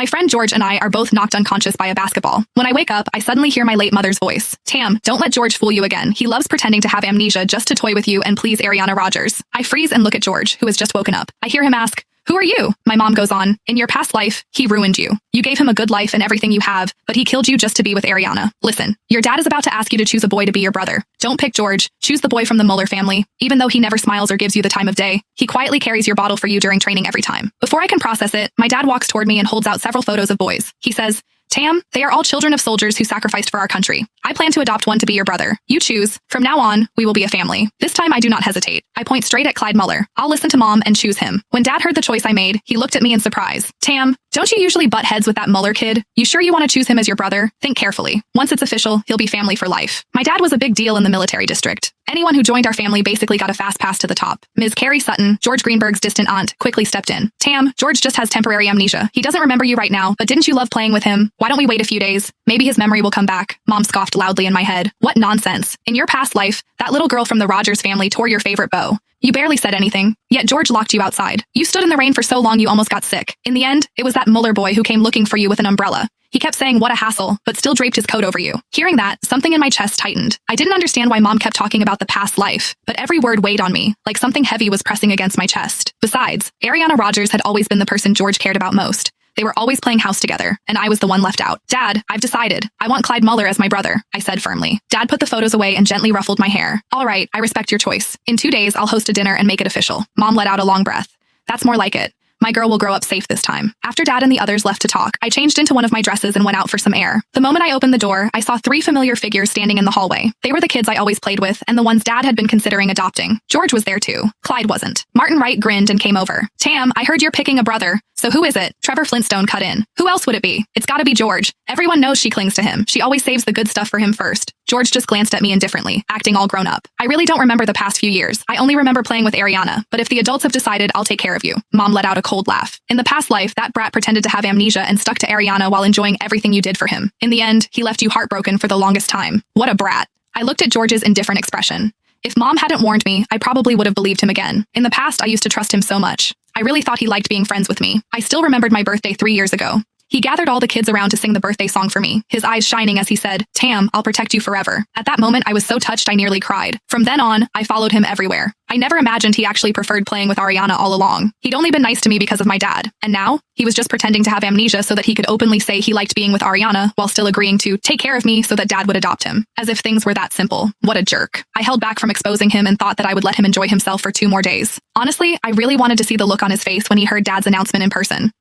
My friend George and I are both knocked unconscious by a basketball. When I wake up, I suddenly hear my late mother's voice. Tam, don't let George fool you again. He loves pretending to have amnesia just to toy with you and please Ariana Rogers. I freeze and look at George, who has just woken up. I hear him ask, "Who are you?" My mom goes on, "In your past life, he ruined you. You gave him a good life and everything you have, but he killed you just to be with Ariana. Listen, your dad is about to ask you to choose a boy to be your brother. Don't pick George. Choose the boy from the Mueller family. Even though he never smiles or gives you the time of day, he quietly carries your bottle for you during training every time." Before I can process it, my dad walks toward me and holds out several photos of boys. He says, "Tam, they are all children of soldiers who sacrificed for our country. I plan to adopt one to be your brother. You choose. From now on, we will be a family." This time I do not hesitate. I point straight at Clyde Mueller. I'll listen to mom and choose him. When dad heard the choice I made, he looked at me in surprise. "Tam, don't you usually butt heads with that Mueller kid? You sure you want to choose him as your brother? Think carefully. Once it's official, he'll be family for life." My dad was a big deal in the military district. Anyone who joined our family basically got a fast pass to the top. Ms. Carrie Sutton, George Greenberg's distant aunt, quickly stepped in. "Tam, George just has temporary amnesia. He doesn't remember you right now, but didn't you love playing with him? Why don't we wait a few days? Maybe his memory will come back." Mom scoffed loudly in my head. "What nonsense. In your past life, that little girl from the Rogers family tore your favorite beau. You barely said anything, yet George locked you outside. You stood in the rain for so long you almost got sick. In the end, it was that Mueller boy who came looking for you with an umbrella. He kept saying what a hassle, but still draped his coat over you." Hearing that, something in my chest tightened. I didn't understand why mom kept talking about the past life, but every word weighed on me, like something heavy was pressing against my chest. Besides, Ariana Rogers had always been the person George cared about most. They were always playing house together, and I was the one left out. "Dad, I've decided. I want Clyde Mueller as my brother," I said firmly. Dad put the photos away and gently ruffled my hair. "All right, I respect your choice. In 2 days, I'll host a dinner and make it official." Mom let out a long breath. "That's more like it. My girl will grow up safe this time." After Dad and the others left to talk, I changed into one of my dresses and went out for some air. The moment I opened the door, I saw 3 familiar figures standing in the hallway. They were the kids I always played with and the ones Dad had been considering adopting. George was there too. Clyde wasn't. Martin Wright grinned and came over. "Tam, I heard you're picking a brother. So who is it?" Trevor Flintstone cut in. "Who else would it be? It's gotta be George. Everyone knows she clings to him. She always saves the good stuff for him first." George just glanced at me indifferently, acting all grown up. "I really don't remember the past few years. I only remember playing with Ariana, but if the adults have decided, I'll take care of you." Mom let out a cold laugh. "In the past life, that brat pretended to have amnesia and stuck to Ariana while enjoying everything you did for him. In the end, he left you heartbroken for the longest time. What a brat." I looked at George's indifferent expression. If mom hadn't warned me, I probably would have believed him again. In the past, I used to trust him so much. I really thought he liked being friends with me. I still remembered my birthday 3 years ago. He gathered all the kids around to sing the birthday song for me, his eyes shining as he said, "Tam, I'll protect you forever." At that moment, I was so touched I nearly cried. From then on, I followed him everywhere. I never imagined he actually preferred playing with Ariana all along. He'd only been nice to me because of my dad. And now, he was just pretending to have amnesia so that he could openly say he liked being with Ariana while still agreeing to take care of me so that dad would adopt him. As if things were that simple. What a jerk. I held back from exposing him and thought that I would let him enjoy himself for 2 more days. Honestly, I really wanted to see the look on his face when he heard dad's announcement in person.